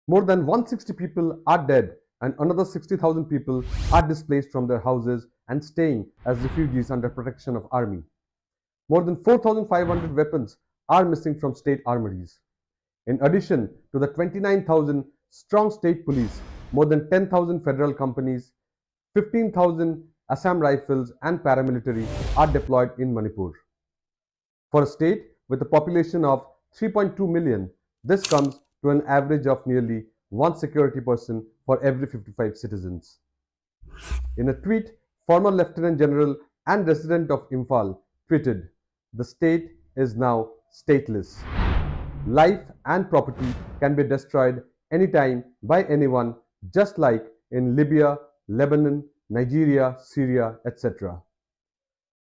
More than 160 people are dead and another 60,000 people are displaced from their houses and staying as refugees under protection of army. More than 4,500 weapons are missing from state armories. In addition to the 29,000 strong state police, more than 10,000 federal companies, 15,000 Assam rifles and paramilitary are deployed in Manipur. For a state with a population of 3.2 million, this comes to an average of nearly one security person for every 55 citizens. In a tweet, former Lieutenant General and resident of Imphal tweeted, "The state is now stateless. Life and property can be destroyed anytime by anyone, just like in Libya, Lebanon, Nigeria, Syria, etc."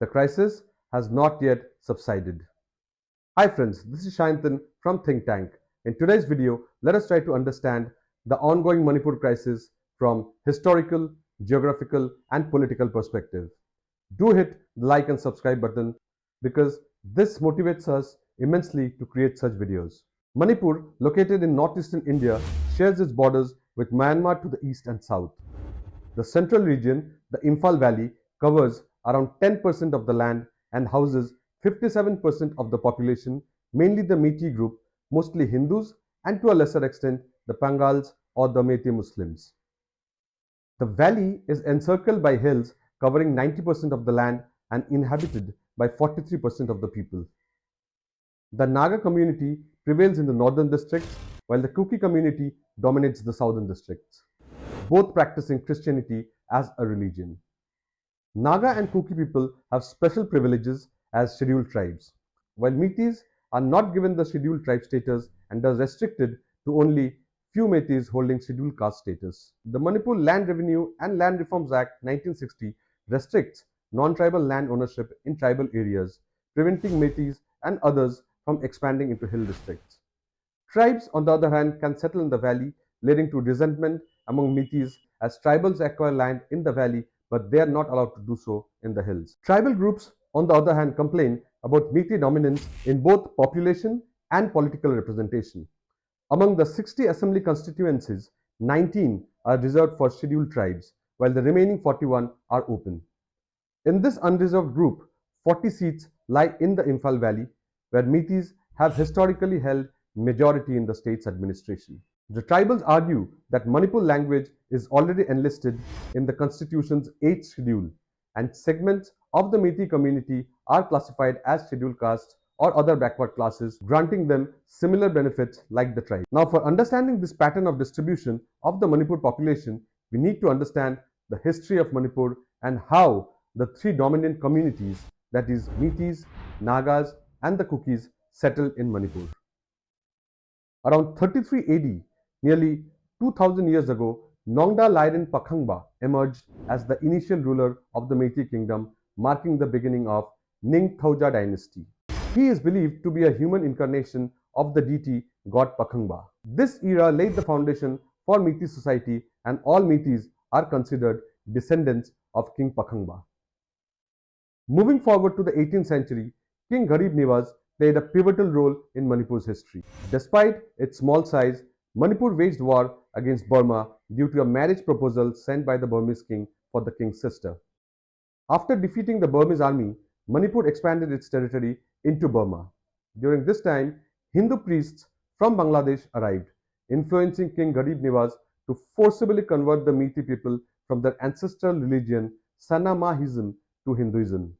The crisis has not yet subsided. Hi friends, this is Shanthan from Think Tank. In today's video, let us try to understand the ongoing Manipur crisis from historical, geographical, and political perspective. Do hit the like and subscribe button because this motivates us immensely to create such videos. Manipur, located in northeastern India, shares its borders with Myanmar to the east and south. The central region, the Imphal Valley, covers around 10% of the land and houses 57% of the population, mainly the Meitei group, mostly Hindus, and to a lesser extent the Pangals or the Meitei Muslims. The valley is encircled by hills covering 90% of the land and inhabited by 43% of the people. The Naga community prevails in the northern districts, while the Kuki community dominates the southern districts, both practicing Christianity as a religion. Naga and Kuki people have special privileges as scheduled tribes, while Meiteis are not given the scheduled tribe status and are restricted to only few Meiteis holding scheduled caste status. The Manipur Land Revenue and Land Reforms Act 1960 restricts non-tribal land ownership in tribal areas, preventing Meiteis and others from expanding into hill districts. Tribes, on the other hand, can settle in the valley, leading to resentment among Meiteis as tribals acquire land in the valley but they are not allowed to do so in the hills. Tribal groups, on the other hand, complain about Meitei dominance in both population and political representation. Among the 60 assembly constituencies, 19 are reserved for scheduled tribes, while the remaining 41 are open. In this unreserved group, 40 seats lie in the Imphal Valley, where Meiteis have historically held majority in the state's administration. The tribals argue that Manipur language is already enlisted in the constitution's 8th schedule, and segments of the Meitei community are classified as scheduled castes or other backward classes, granting them similar benefits like the tribe. Now, for understanding this pattern of distribution of the Manipur population, we need to understand the history of Manipur and how the three dominant communities, that is Meiteis, Nagas, and the Kukis, settled in Manipur. Around 33 AD, nearly 2000 years ago, Nongda Lairen Pakhangba emerged as the initial ruler of the Meitei kingdom, marking the beginning of Ningthauja dynasty. He is believed to be a human incarnation of the deity god Pakhangba. This era laid the foundation for Meitei society, and all Meiteis are considered descendants of King Pakhangba. Moving forward to the 18th century, King Garib Niwaz played a pivotal role in Manipur's history. Despite its small size, Manipur waged war against Burma due to a marriage proposal sent by the Burmese king for the king's sister. After defeating the Burmese army, Manipur expanded its territory into Burma. During this time, Hindu priests from Bangladesh arrived, influencing King Garib Niwaz to forcibly convert the Meitei people from their ancestral religion Sanamahism to Hinduism.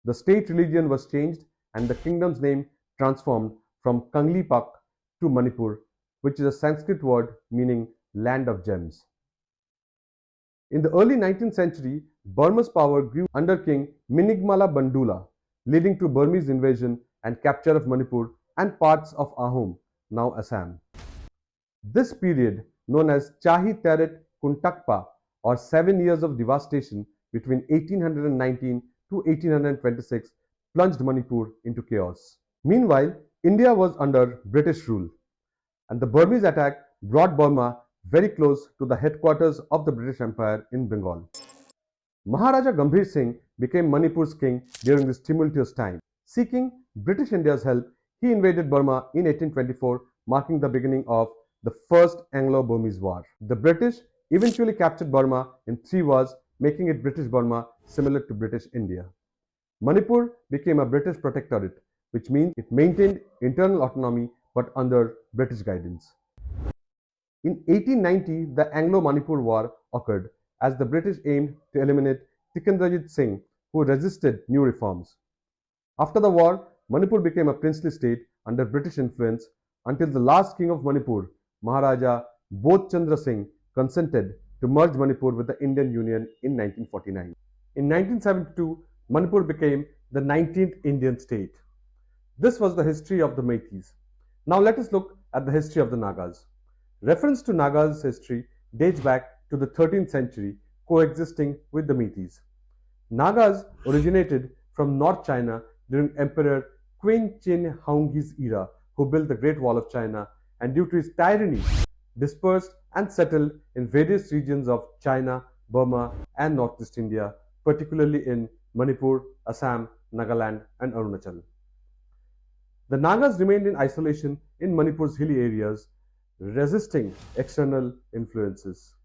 The state religion was changed and the kingdom's name transformed from Kanglipak to Manipur, which is a Sanskrit word meaning land of gems. In the early 19th century, Burma's power grew under King Minigmala Bandula, leading to Burmese invasion and capture of Manipur and parts of Ahom, now Assam. This period, known as Chahi Teret Kuntakpa, or 7 years of devastation between 1819 to 1826, plunged Manipur into chaos. Meanwhile, India was under British rule, and the Burmese attack brought Burma very close to the headquarters of the British Empire in Bengal. Maharaja Gambhir Singh became Manipur's king during this tumultuous time. Seeking British India's help, he invaded Burma in 1824, marking the beginning of the First Anglo-Burmese War. The British eventually captured Burma in 3 wars, making it British Burma, similar to British India. Manipur became a British protectorate, which means it maintained internal autonomy but under British guidance. In 1890, the Anglo-Manipur War occurred as the British aimed to eliminate Tikendrajit Singh, who resisted new reforms. After the war, Manipur became a princely state under British influence until the last king of Manipur, Maharaja Bodh Chandra Singh, consented to merge Manipur with the Indian Union in 1949. In 1972, Manipur became the 19th Indian state. This was the history of the Meiteis. Now let us look at the history of the Nagas. Reference to Nagas' history dates back to the 13th century, coexisting with the Meiteis. Nagas originated from North China during Emperor Qin Chin Haongji's era, who built the Great Wall of China, and due to his tyranny, dispersed and settled in various regions of China, Burma, and Northeast India, particularly in Manipur, Assam, Nagaland, and Arunachal. The Nagas remained in isolation in Manipur's hilly areas, resisting external influences.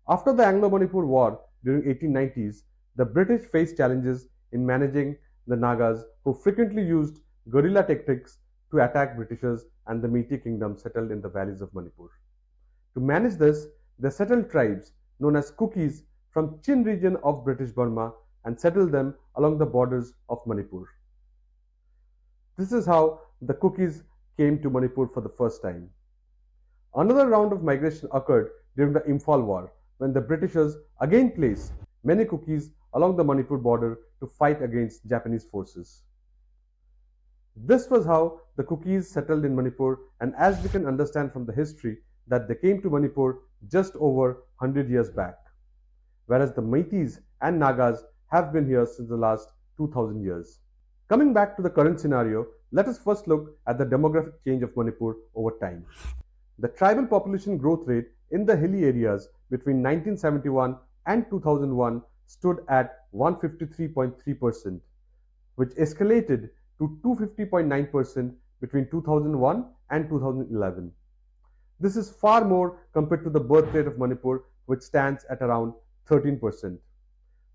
After the Anglo-Manipur War during 1890s, the British faced challenges in managing the Nagas, who frequently used guerrilla tactics to attack Britishers and the Meitei kingdom settled in the valleys of Manipur. To manage this, they settled tribes known as Kukis from Chin region of British Burma and settled them along the borders of Manipur. This is how the Kukis came to Manipur for the first time. Another round of migration occurred during the Imphal War, when the Britishers again placed many Kukis along the Manipur border to fight against Japanese forces. This was how the Kukis settled in Manipur, and as we can understand from the history, that they came to Manipur just over 100 years back, whereas the Meiteis and Nagas have been here since the last 2000 years. Coming back to the current scenario, let us first look at the demographic change of Manipur over time. The tribal population growth rate in the hilly areas between 1971 and 2001 stood at 153.3%, which escalated to 250.9% between 2001 and 2011. This is far more compared to the birth rate of Manipur, which stands at around 13%.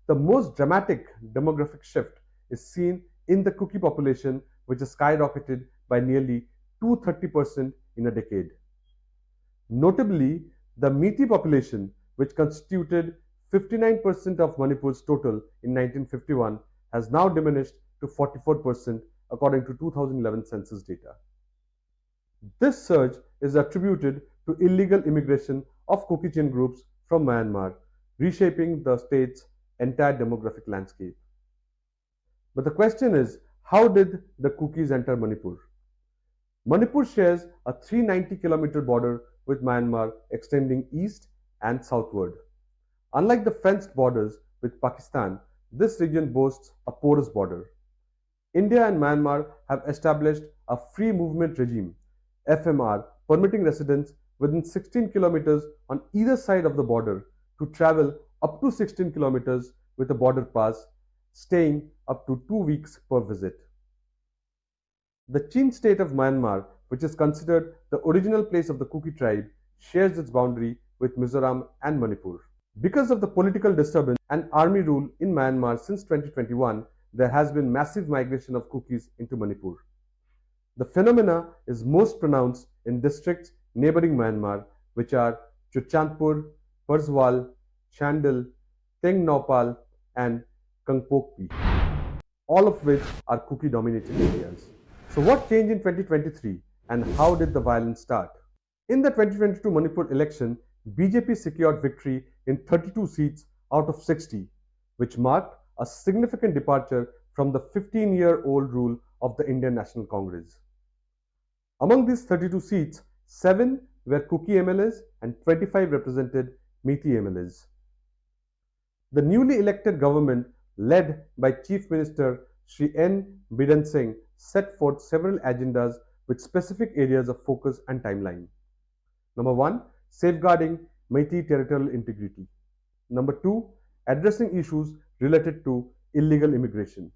The most dramatic demographic shift is seen in the Kuki population, which has skyrocketed by nearly 230% in a decade. Notably, the Meitei population, which constituted 59% of Manipur's total in 1951, has now diminished to 44% according to 2011 census data. This surge is attributed to illegal immigration of Kuki-Chin groups from Myanmar, reshaping the state's entire demographic landscape. But the question is, how did the Kukis enter Manipur? Manipur shares a 390-kilometer border with Myanmar extending east and southward. Unlike the fenced borders with Pakistan, this region boasts a porous border. India and Myanmar have established a free movement regime, FMR, permitting residents within 16 kilometers on either side of the border to travel up to 16 kilometers with a border pass, staying up to 2 weeks per visit. The Chin state of Myanmar, which is considered the original place of the Kuki tribe, shares its boundary with Mizoram and Manipur. Because of the political disturbance and army rule in Myanmar since 2021, there has been massive migration of Kukis into Manipur. The phenomena is most pronounced in districts neighboring Myanmar, which are Churchandpur, Parswal, Chandil, Teng Naupal, and Kangpokpi, all of which are Kuki-dominated areas. So what changed in 2023 and how did the violence start? In the 2022 Manipur election, BJP secured victory in 32 seats out of 60, which marked a significant departure from the 15-year-old rule of the Indian National Congress. Among these 32 seats, 7 were Kuki MLAs and 25 represented Meitei MLAs. The newly elected government, led by Chief Minister Shri N. Biren Singh, set forth several agendas with specific areas of focus and timeline. Number 1, safeguarding Meitei territorial integrity. Number 2, addressing issues related to illegal immigration.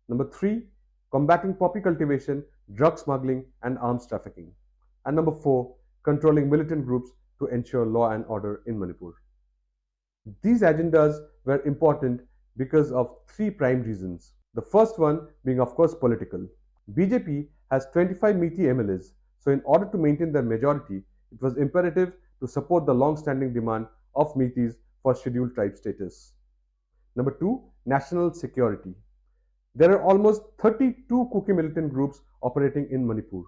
Number 3, combating poppy cultivation, drug smuggling, and arms trafficking. And number 4, controlling militant groups to ensure law and order in Manipur. These agendas were important because of three prime reasons. The first one being, of course, political. BJP has 25 meaty MLAs, so in order to maintain their majority, it was imperative to support the long-standing demand of meaties for scheduled tribe status. Number two, national security. There are almost 32 Kuki militant groups operating in Manipur.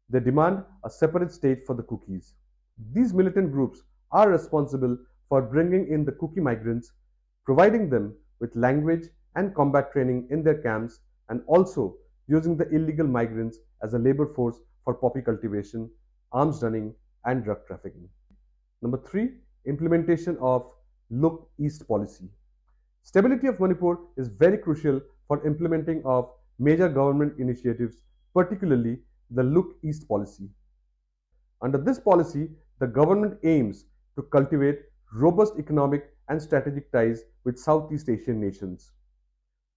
They demand a separate state for the Kukis. These militant groups are responsible for bringing in the Kuki migrants, providing them with language and combat training in their camps, and also using the illegal migrants as a labor force for poppy cultivation, arms running, and drug trafficking. Number three, implementation of Look East policy. Stability of Manipur is very crucial for implementing of major government initiatives, particularly the Look East policy. Under this policy, the government aims to cultivate robust economic and strategic ties with Southeast Asian nations.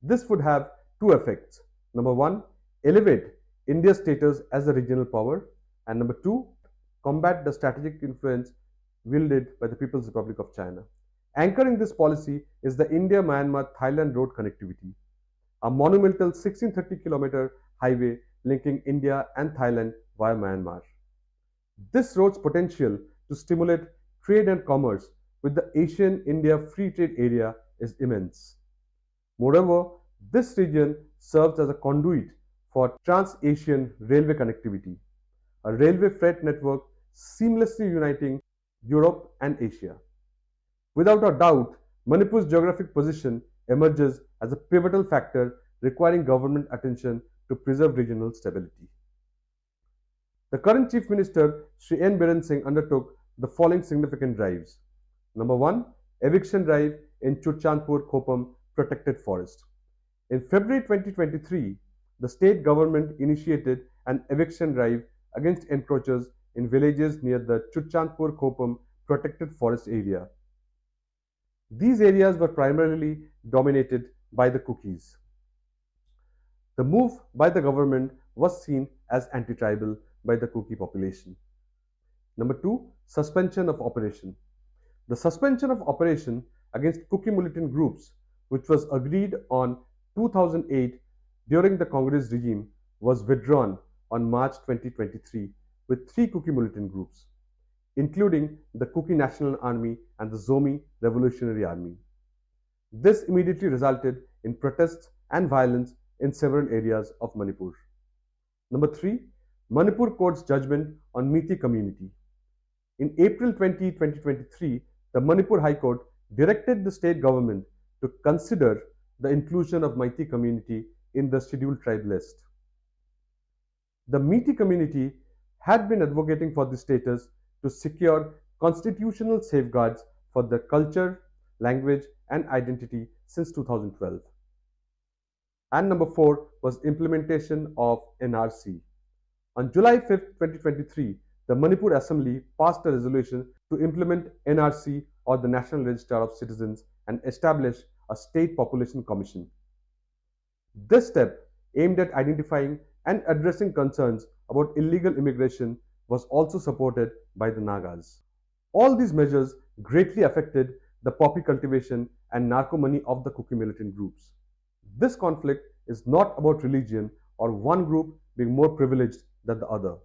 This would have two effects. Number one, elevate India's status as a regional power, and number two, combat the strategic influence wielded by the People's Republic of China. Anchoring this policy is the India-Myanmar-Thailand road connectivity, a monumental 1630-kilometer highway linking India and Thailand via Myanmar. This road's potential to stimulate trade and commerce with the Asian-India Free Trade Area is immense. Moreover, this region serves as a conduit for trans-Asian railway connectivity, a railway freight network seamlessly uniting Europe and Asia. Without a doubt, Manipur's geographic position emerges as a pivotal factor requiring government attention to preserve regional stability. The current Chief Minister, Sri N. Biren Singh, undertook the following significant drives. Number one, eviction drive in Churchandpur Khopam Protected Forest. In February 2023, the state government initiated an eviction drive against encroachers in villages near the Churchandpur Khopam Protected Forest area. These areas were primarily dominated by the Kukis. The move by the government was seen as anti-tribal by the Kuki population. Number two, suspension of operation. The suspension of operation against Kuki militant groups, which was agreed on 2008 during the Congress regime, was withdrawn on March 2023 with three Kuki militant groups, including the Kuki National Army and the Zomi Revolutionary Army. This immediately resulted in protests and violence in several areas of Manipur. Number three, Manipur Court's judgment on Meitei community. In April 2023, the Manipur High Court directed the state government to consider the inclusion of Meitei community in the scheduled tribe list. The Meitei community had been advocating for this status to secure constitutional safeguards for their culture, language, and identity since 2012. And number four was implementation of NRC. On July 5, 2023, the Manipur Assembly passed a resolution to implement NRC, or the National Register of Citizens, and establish a state population commission. This step, aimed at identifying and addressing concerns about illegal immigration, was also supported by the Nagas. All these measures greatly affected the poppy cultivation and narco money of the Kuki militant groups. This conflict is not about religion or one group being more privileged than the other.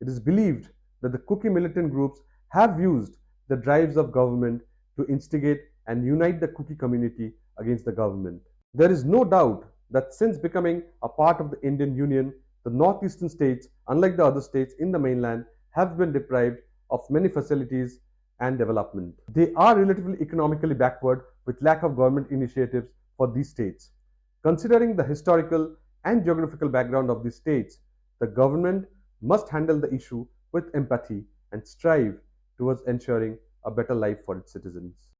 It is believed that the Kuki militant groups have used the drives of government to instigate and unite the Kuki community against the government. There is no doubt that since becoming a part of the Indian Union, the northeastern states, unlike the other states in the mainland, have been deprived of many facilities and development. They are relatively economically backward with lack of government initiatives for these states. Considering the historical and geographical background of these states, the government must handle the issue with empathy and strive towards ensuring a better life for its citizens.